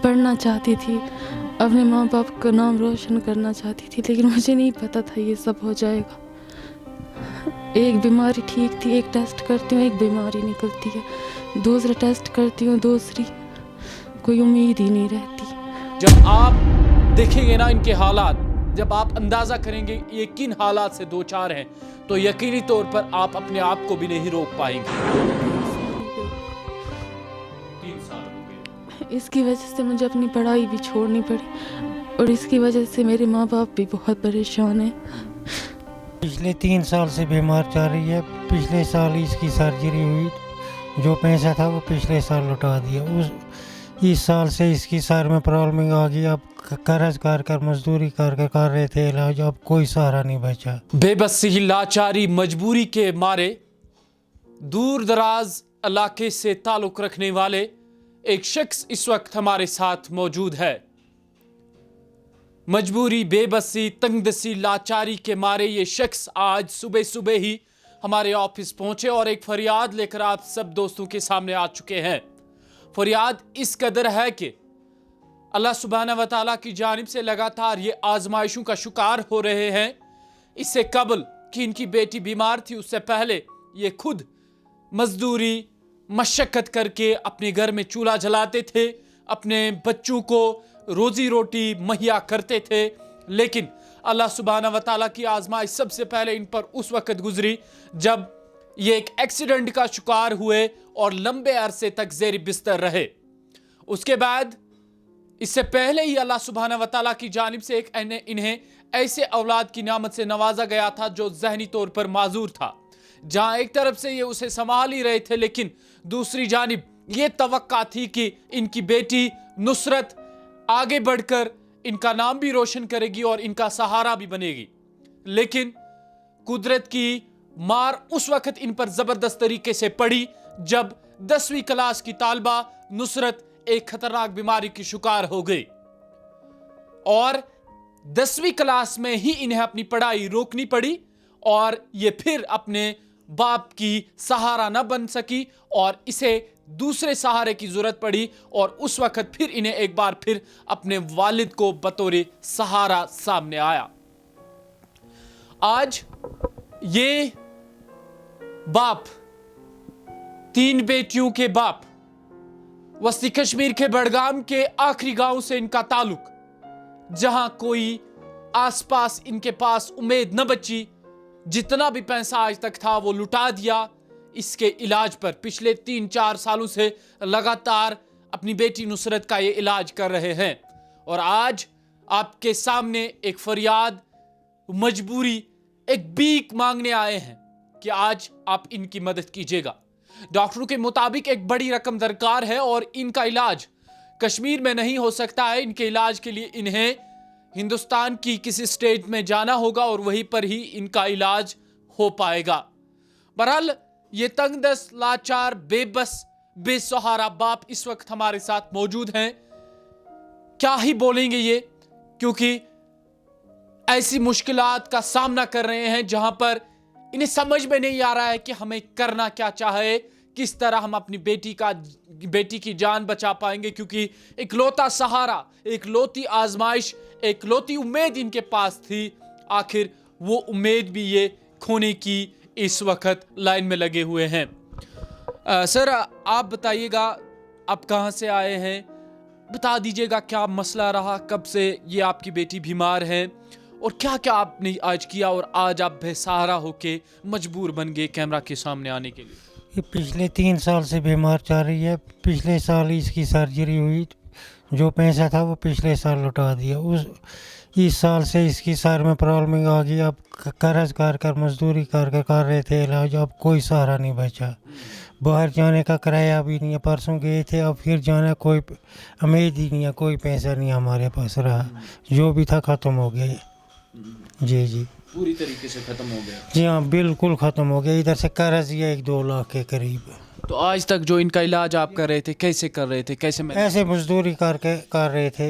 पढ़ना चाहती थी, अपने माँ बाप का नाम रोशन करना चाहती थी, लेकिन मुझे नहीं पता था ये सब हो जाएगा। एक बीमारी ठीक थी, एक टेस्ट करती हूँ एक बीमारी निकलती है, दूसरा टेस्ट करती हूँ दूसरी, कोई उम्मीद ही नहीं रहती। जब आप देखेंगे ना इनके हालात, जब आप अंदाजा करेंगे ये किन हालात से दो चार हैं, तो यकीनी तौर पर आप अपने आप को भी नहीं रोक पाएंगे। 3 साल हो गए। इसकी वजह से मुझे अपनी पढ़ाई भी छोड़नी पड़ी और इसकी वजह से मेरे माँ बाप भी बहुत परेशान हैं। पिछले 3 साल से बीमार चल रही है। पिछले साल इसकी सर्जरी हुई, जो पैसा था वो पिछले साल लौटा दिया। इस साल से इसकी सर में प्रॉब्लम आ गई। अब कर्ज कर मजदूरी कर रहे थे इलाज, अब कोई सहारा नहीं बचा। बेबसी, लाचारी, मजबूरी के मारे दूर दराज इलाके से ताल्लुक रखने वाले एक शख्स इस वक्त हमारे साथ मौजूद है। मजबूरी, बेबसी, तंगदसी, लाचारी के मारे ये शख्स आज सुबह सुबह ही हमारे ऑफिस पहुंचे और एक फरियाद लेकर आप सब दोस्तों के सामने आ चुके हैं। फरियाद इस कदर है कि अल्लाह सुब्हाना व तआला की जानिब से लगातार ये आजमाइशों का शिकार हो रहे हैं। इससे कबल कि इनकी बेटी बीमार थी, उससे पहले ये खुद मजदूरी मशक्कत करके अपने घर में चूल्हा जलाते थे, अपने बच्चों को रोजी रोटी मुहैया करते थे। लेकिन अल्लाह सुब्हाना व तआला की आजमाइश सबसे पहले इन पर उस वक्त गुजरी जब ये एक एक्सीडेंट का शिकार हुए और लंबे अरसे तक ज़ेर बिस्तर रहे। उसके बाद इससे पहले ही अल्लाह सुब्हाना व तआला की जानिब से इन्हें ऐसे औलाद की नियामत से नवाजा गया था जो ज़हनी तौर पर माजूर था। जहां एक तरफ से ये उसे संभाल ही रहे थे, लेकिन दूसरी जानिब ये तवक्का थी कि इनकी बेटी नुसरत आगे बढ़कर इनका नाम भी रोशन करेगी और इनका सहारा भी बनेगी। लेकिन कुदरत की मार उस वक्त इन पर जबरदस्त तरीके से पड़ी जब 10वीं क्लास की तालबा नुसरत एक खतरनाक बीमारी की शिकार हो गई और 10वीं क्लास में ही इन्हें अपनी पढ़ाई रोकनी पड़ी और ये फिर अपने बाप की सहारा न बन सकी और इसे दूसरे सहारे की जरूरत पड़ी और उस वक्त फिर इन्हें एक बार फिर अपने वालिद को बतौर सहारा सामने आया। आज ये बाप, 3 बेटियों के बाप, वस्ती कश्मीर के बड़गाम के आखिरी गांव से इनका ताल्लुक, जहां कोई आसपास इनके पास उम्मीद न बची, जितना भी पैसा आज तक था वो लुटा दिया इसके इलाज पर। पिछले 3-4 सालों से लगातार अपनी बेटी नुसरत का ये इलाज कर रहे हैं और आज आपके सामने एक फरियाद, मजबूरी, एक भीख मांगने आए हैं कि आज आप इनकी मदद कीजिएगा। डॉक्टरों के मुताबिक एक बड़ी रकम दरकार है और इनका इलाज कश्मीर में नहीं हो सकता है। इनके इलाज के लिए इन्हें हिंदुस्तान की किसी स्टेट में जाना होगा और वहीं पर ही इनका इलाज हो पाएगा। बहरहाल ये तंगदस्त, लाचार, बेबस, बेसहारा बाप इस वक्त हमारे साथ मौजूद हैं। क्या ही बोलेंगे ये, क्योंकि ऐसी मुश्किलात का सामना कर रहे हैं जहां पर इन्हें समझ में नहीं आ रहा है कि हमें करना क्या चाहे, किस तरह हम अपनी बेटी की जान बचा पाएंगे, क्योंकि एक लौता सहारा, एक लौती आजमाइश, एक लौती उम्मीद इनके पास थी। आखिर वो उम्मीद भी ये खोने की इस वक्त लाइन में लगे हुए हैं। सर आप बताइएगा, आप कहाँ से आए हैं, बता दीजिएगा क्या मसला रहा, कब से ये आपकी बेटी बीमार है और क्या क्या आपने आज किया और आज आप बेसहारा होके मजबूर बन गए कैमरा के सामने आने के लिए। ये पिछले 3 साल से बीमार चल रही है। पिछले साल इसकी सर्जरी हुई, जो पैसा था वो पिछले साल लौटा दिया। इस साल से इसकी सर में प्रॉब्लम आ गई। अब कर्ज कर मजदूरी कर रहे थे इलाज, अब कोई सहारा नहीं बचा। बाहर जाने का किराया भी नहीं है, परसों गए थे, अब फिर जाना कोई उम्मीद ही नहीं है, कोई पैसा नहीं हमारे पास रहा, जो भी था ख़त्म हो गया। जी पूरी तरीके से ख़त्म हो गया। जी हाँ, बिल्कुल ख़त्म हो गया। इधर से कर्ज ये 1-2 लाख के करीब। तो आज तक जो इनका इलाज आप कर रहे थे, कैसे कर रहे थे, कैसे मैनेज? ऐसे मजदूरी करके कर रहे थे,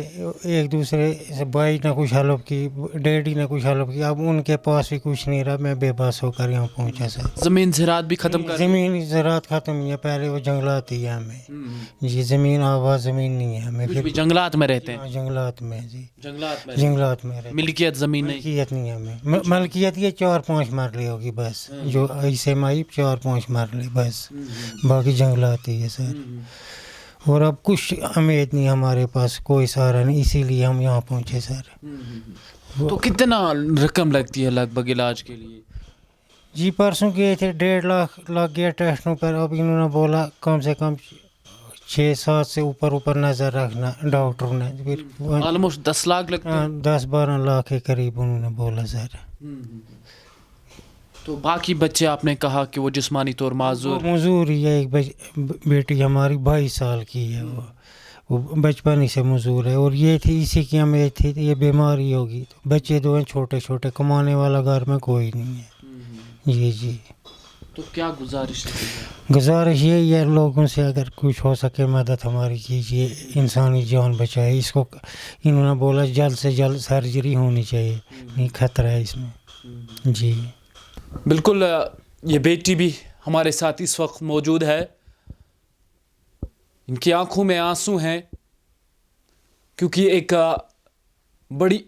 एक दूसरे से भाई ने कुछ हेल्प की, डैडी ने कुछ हेल्प की, अब उनके पास भी कुछ नहीं रहा, मैं बेबस होकर यहाँ पहुँचा सर। जमीन ज़रात भी खत्म कर? ज़मीन ज़रात ख़त्म नहीं है, पहले वो जंगलात ही है हमें जी, ज़मीन आबाद ज़मीन नहीं है हमें। कुछ भी जंगलात में रहते हैं? जंगलात में जी, जंगलात में रहते। मिल्कियत ज़मीन नहीं? मलकियत नहीं है हमें, मलकियत ये 4-5 मरले होगी बस, जो ऐसे माई 4-5 मरले बस, बाकी जंगलात ही है सर। और अब कुछ उम्मीद नहीं हमारे पास, कोई सहारा नहीं, इसीलिए हम यहाँ पहुँचे सर। तो कितना रकम लगती है लगभग इलाज के लिए? जी परसों गए थे, 1.5 लाख लग गया टेस्टों पर। अब इन्होंने बोला कम से कम 6-7 से ऊपर नज़र रखना डॉक्टर ने, फिर ऑलमोस्ट 10 लाख लगते हैं? 10-12 लाख के करीब उन्होंने बोला सर। तो बाकी बच्चे आपने कहा कि वो जिस्मानी तौर माजूर? मजूर ही है, एक बेटी हमारी 22 साल की है, वो बचपन ही से मजूर है, और ये थी इसी की उम्मीद थी ये बीमारी होगी। तो बच्चे 2 हैं छोटे छोटे, कमाने वाला घर में कोई नहीं है जी जी। तो क्या गुजारिश है? गुजारिश यही है लोगों से, अगर कुछ हो सके मदद हमारी कीजिए, इंसानी जान बचाए इसको। इन्होंने बोला जल्द से जल्द सर्जरी होनी चाहिए, नहीं खतरा है इसमें जी। बिल्कुल, ये बेटी भी हमारे साथ इस वक्त मौजूद है। इनकी आंखों में आंसू हैं, क्योंकि एक बड़ी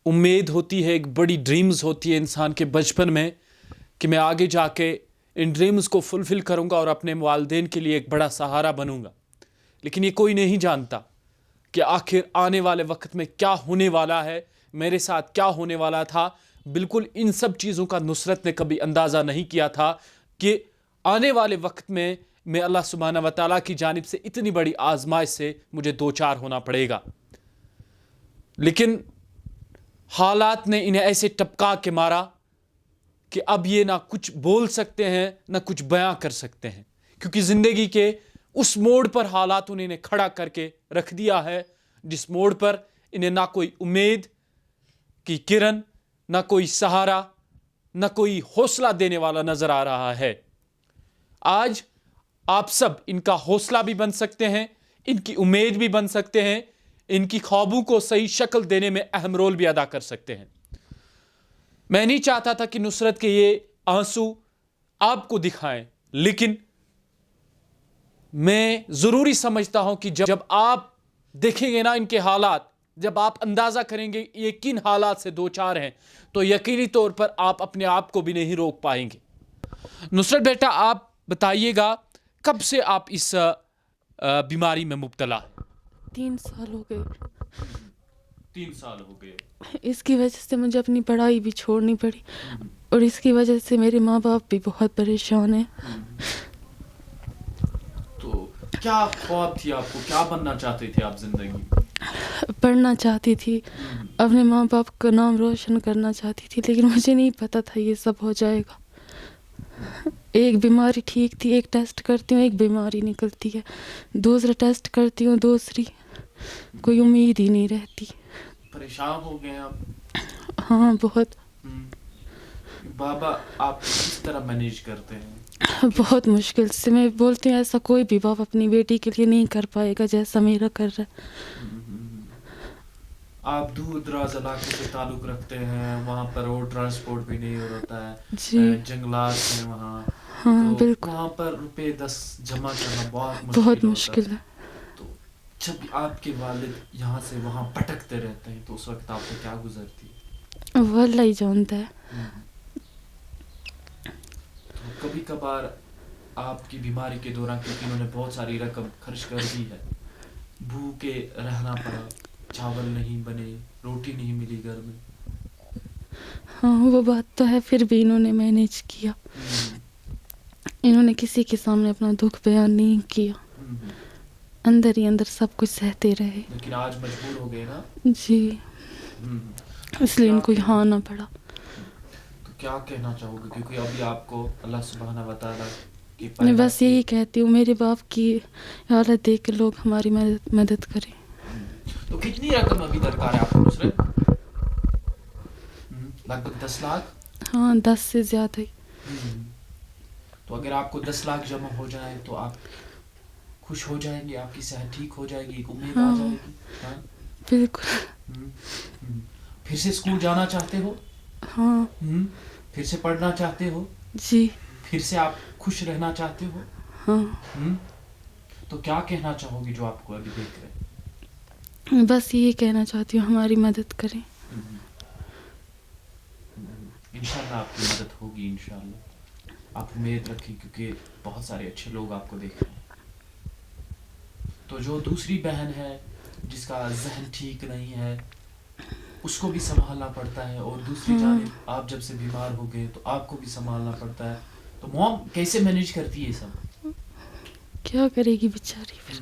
उम्मीद होती है, एक बड़ी ड्रीम्स होती है इंसान के बचपन में कि मैं आगे जाके इन ड्रीम्स को फुलफ़िल करूंगा और अपने वालिदैन के लिए एक बड़ा सहारा बनूंगा। लेकिन ये कोई नहीं जानता कि आखिर आने वाले वक्त में क्या होने वाला है, मेरे साथ क्या होने वाला था। बिल्कुल इन सब चीज़ों का नुसरत ने कभी अंदाज़ा नहीं किया था कि आने वाले वक्त में मैं अल्लाह सुब्हाना व तआला की जानिब से इतनी बड़ी आजमाइश से मुझे दो चार होना पड़ेगा। लेकिन हालात ने इन्हें ऐसे टपका के मारा कि अब ये ना कुछ बोल सकते हैं ना कुछ बयां कर सकते हैं, क्योंकि ज़िंदगी के उस मोड़ पर हालात ने इन्हें खड़ा करके रख दिया है जिस मोड़ पर इन्हें ना कोई उम्मीद की किरण, ना कोई सहारा, ना कोई हौसला देने वाला नजर आ रहा है। आज आप सब इनका हौसला भी बन सकते हैं, इनकी उम्मीद भी बन सकते हैं, इनकी ख्वाबों को सही शक्ल देने में अहम रोल भी अदा कर सकते हैं। मैं नहीं चाहता था कि नुसरत के ये आंसू आपको दिखाएं, लेकिन मैं ज़रूरी समझता हूं कि जब आप देखेंगे ना इनके हालात, जब आप अंदाज़ा करेंगे ये किन हालात से दो चार हैं, तो यकीनी तौर पर आप अपने आप को भी नहीं रोक पाएंगे। नुसरत बेटा, आप बताइएगा कब से आप इस बीमारी में मुब्तला हैं? 3 साल हो गए। 3 साल हो गए। इसकी वजह से मुझे अपनी पढ़ाई भी छोड़नी पड़ी, और इसकी वजह से मेरे माँ बाप भी बहुत परेशान हैं। तो क्या ख्वाब थी आपको, क्या बनना चाहते थे आप जिंदगी में? पढ़ना चाहती थी, अपने माँ बाप का नाम रोशन करना चाहती थी, लेकिन मुझे नहीं पता था ये सब हो जाएगा। एक बीमारी ठीक थी, एक टेस्ट करती हूँ एक बीमारी निकलती है, दूसरा टेस्ट करती हूँ दूसरी, कोई उम्मीद ही नहीं रहती। परेशान हो गए आप? हाँ बहुत। बाबा आप किस तरह मैनेज करते हैं? बहुत मुश्किल से। मैं बोलती हूँ ऐसा कोई भी बाप अपनी बेटी के लिए नहीं कर पाएगा जैसा मेरा कर रहा है। आप दूर दराज इलाके से ताल्लुक़ रखते हैं, वहाँ पर रोड ट्रांसपोर्ट भी नहीं होता है जी, जंगलात हैं वहाँ। हाँ तो बिल्कुल, वहाँ पर रुपए 10 जमा करना बहुत मुश्किल है। तो जब आपके वालिद यहाँ से वहाँ भटकते रहते हैं तो उस वक्त आपको क्या गुजरती है? वल्लाह ही जानता है। तो कभी कभार आपकी बीमारी के दौरान, क्योंकि उन्होंने बहुत सारी रकम खर्च कर दी है, भूखे रहना पड़ा, चावल नहीं बने, रोटी नहीं मिली घर में। हाँ वो बात तो है, फिर भी इन्होंने मैनेज किया। इन्होंने किसी के सामने अपना दुख बयान नहीं किया, अंदर ही अंदर सब कुछ सहते रहे। लेकिन आज मजबूर हो गए ना जी, इसलिए इनको यहाँ आना पड़ा। तो क्या कहना चाहोगे, क्योंकि अभी आपको अल्लाह सुब्हाना व तआला की मैं बस यही कहती हूँ, मेरे बाप की हालत देख के लोग हमारी मदद करें। तो कितनी रकम अभी दरकार है आपको नुसरत? लगभग 10 लाख? हाँ 10 से ज़्यादा ही। تو اگر آپ کو 10 لاکھ جمع ہو جائے تو آپ خوش ہو جائیں گے, آپ کی صحت ٹھیک ہو جائے گی, ایک امید آ جائے گی. ہاں بالکل. پھر سے اسکول جانا چاہتے ہو؟ ہاں پھر سے پڑھنا چاہتے ہو؟ جی پھر سے آپ خوش رہنا چاہتے ہو؟ ہاں. تو کیا کہنا چاہو گی جو آپ کو ابھی دیکھ رہے ہیں؟ بس یہی کہنا چاہتی ہوں ہماری مدد کریں. انشاءاللہ آپ کی مدد ہوگی, انشاءاللہ آپ امید رکھیں, کیونکہ بہت سارے اچھے لوگ آپ کو دیکھ رہے ہیں. تو جو دوسری بہن ہے جس کا ذہن ٹھیک نہیں ہے, اس کو بھی سنبھالنا پڑتا ہے, اور دوسری جانب آپ جب سے بیمار ہو گئے تو آپ کو بھی سنبھالنا پڑتا ہے. تو موم کیسے مینیج کرتی ہے یہ سب؟ کیا کرے گی بیچاری, پھر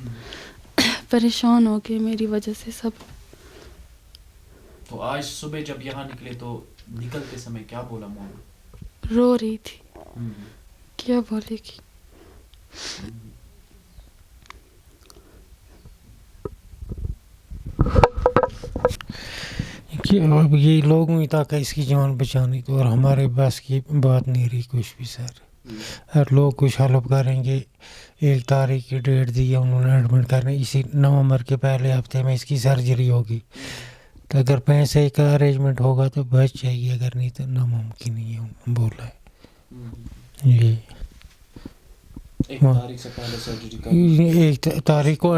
پریشان ہو گئے میری وجہ سے سب. تو آج صبح جب یہاں نکلے تو نکلتے سمے کیا بولا موم؟ رو رہی تھی. کیا بولے گی. کہ اب یہ لوگوں ہی تک اس کی جان بچانی, تو اور ہمارے بس کی بات نہیں رہی کچھ بھی سر. اگر لوگ کچھ ہیلپ کریں گے, 1 تاریخ کی ڈیٹ دی ہے انہوں نے ایڈمٹ کرنے, اسی نومبر کے پہلے ہفتے میں اس کی سرجری ہوگی. تو اگر پیسے کا ارینجمنٹ ہوگا تو بچ جائے گی, اگر نہیں تو ناممکن ہی ہے بولا ہے. جی 1 تاریخ سے پہلے سرجری کرنی. 1 تاریخ کو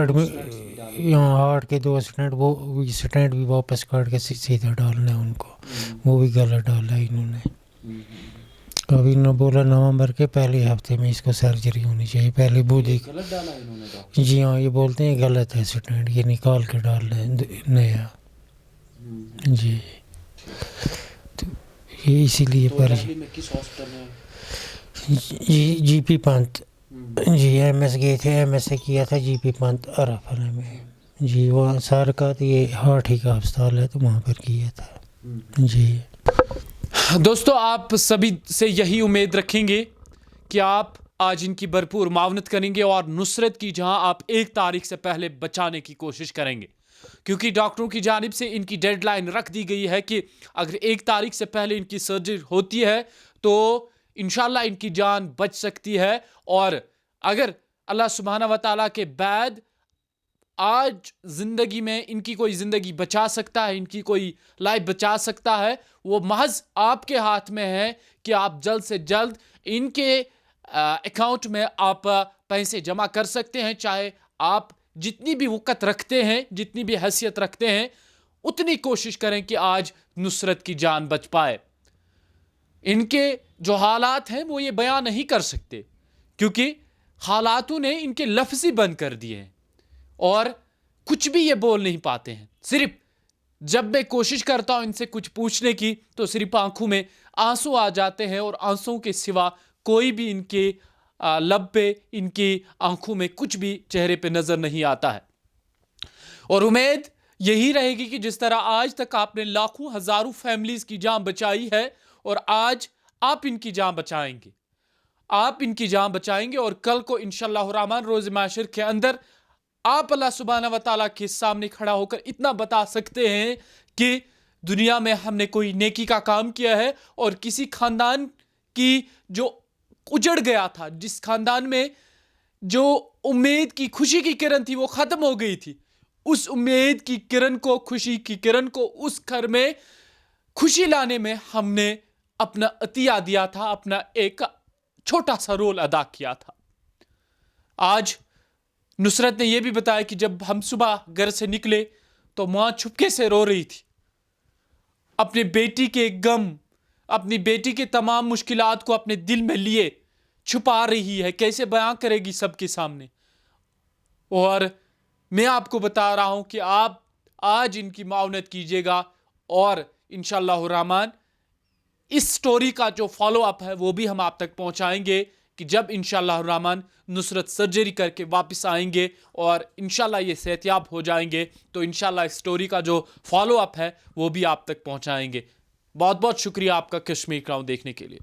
یہاں ہارٹ کے 2 سٹینٹ, وہ سٹینٹ بھی واپس کاٹ کے سیدھا ڈالنا ہے ان کو, وہ بھی غلط ڈالا ہے انہوں نے. ابھی نے بولا نومبر کے پہلے ہفتے میں اس کو سرجری ہونی چاہیے. پہلے بودھی غلط ڈالا انہوں نے. جی ہاں, یہ بولتے ہیں غلط ہے سٹینٹ, یہ نکال کے ڈالنا ہے نیا. جی تو یہ اسی لیے دہلی میں کس ہاسپٹل میں؟ جی پی پنت. جی ایم ایس گئے تھے, ایم ایس سے کیا تھا جی پی پنت ارافنا میں. جی وہاں سار کا تو یہ ہارٹ ہی کا ہسپتال ہے, تو وہاں پر کیا تھا. جی دوستو, آپ سبھی سے یہی امید رکھیں گے کہ آپ آج ان کی بھرپور معاونت کریں گے, اور نصرت کی جہاں آپ 1 تاریخ سے پہلے بچانے کی کوشش کریں گے, کیونکہ ڈاکٹروں کی جانب سے ان کی ڈیڈ لائن رکھ دی گئی ہے کہ اگر 1 تاریخ سے پہلے ان کی سرجری ہوتی ہے تو انشاءاللہ ان کی جان بچ سکتی ہے. اور اگر اللہ سبحانہ و تعالیٰ کے بعد آج زندگی میں ان کی کوئی زندگی بچا سکتا ہے, ان کی کوئی لائف بچا سکتا ہے, وہ محض آپ کے ہاتھ میں ہے کہ آپ جلد سے جلد ان کے اکاؤنٹ میں آپ پیسے جمع کر سکتے ہیں. چاہے آپ جتنی بھی وقت رکھتے ہیں, جتنی بھی حیثیت رکھتے ہیں, اتنی کوشش کریں کہ آج نصرت کی جان بچ پائے. ان کے جو حالات ہیں وہ یہ بیان نہیں کر سکتے, کیونکہ حالاتوں نے ان کے لفظی بند کر دیے ہیں, اور کچھ بھی یہ بول نہیں پاتے ہیں. صرف جب میں کوشش کرتا ہوں ان سے کچھ پوچھنے کی تو صرف آنکھوں میں آنسو آ جاتے ہیں, اور آنسو کے سوا کوئی بھی ان کے لب پہ, ان کی آنکھوں میں کچھ بھی چہرے پہ نظر نہیں آتا ہے. اور امید یہی رہے گی کہ جس طرح آج تک آپ نے لاکھوں ہزاروں فیملیز کی جان بچائی ہے, اور آج آپ ان کی جان بچائیں گے, آپ ان کی جان بچائیں گے, اور کل کو انشاءاللہ الرحمن روز محشر کے اندر آپ اللہ سبحانہ و تعالیٰ کے سامنے کھڑا ہو کر اتنا بتا سکتے ہیں کہ دنیا میں ہم نے کوئی نیکی کا کام کیا ہے, اور کسی خاندان کی جو اجڑ گیا تھا, جس خاندان میں جو امید کی خوشی کی کرن تھی وہ ختم ہو گئی تھی, اس امید کی کرن کو, خوشی کی کرن کو, اس گھر میں خوشی لانے میں ہم نے اپنا عطیہ دیا تھا, اپنا ایک چھوٹا سا رول ادا کیا تھا. آج نصرت نے یہ بھی بتایا کہ جب ہم صبح گھر سے نکلے تو ماں چھپکے سے رو رہی تھی, اپنے بیٹی کے غم, اپنی بیٹی کے تمام مشکلات کو اپنے دل میں لیے چھپا رہی ہے, کیسے بیان کرے گی سب کے سامنے. اور میں آپ کو بتا رہا ہوں کہ آپ آج ان کی معاونت کیجیے گا, اور انشاءاللہ الرحمن اس سٹوری کا جو فالو اپ ہے وہ بھی ہم آپ تک پہنچائیں گے کہ جب انشاءاللہ الرحمن نصرت سرجری کر کے واپس آئیں گے اور انشاءاللہ یہ صحتیاب ہو جائیں گے, تو انشاءاللہ اس سٹوری کا جو فالو اپ ہے وہ بھی آپ تک پہنچائیں گے. بہت بہت شکریہ آپ کا کشمیر کراؤن دیکھنے کے لیے.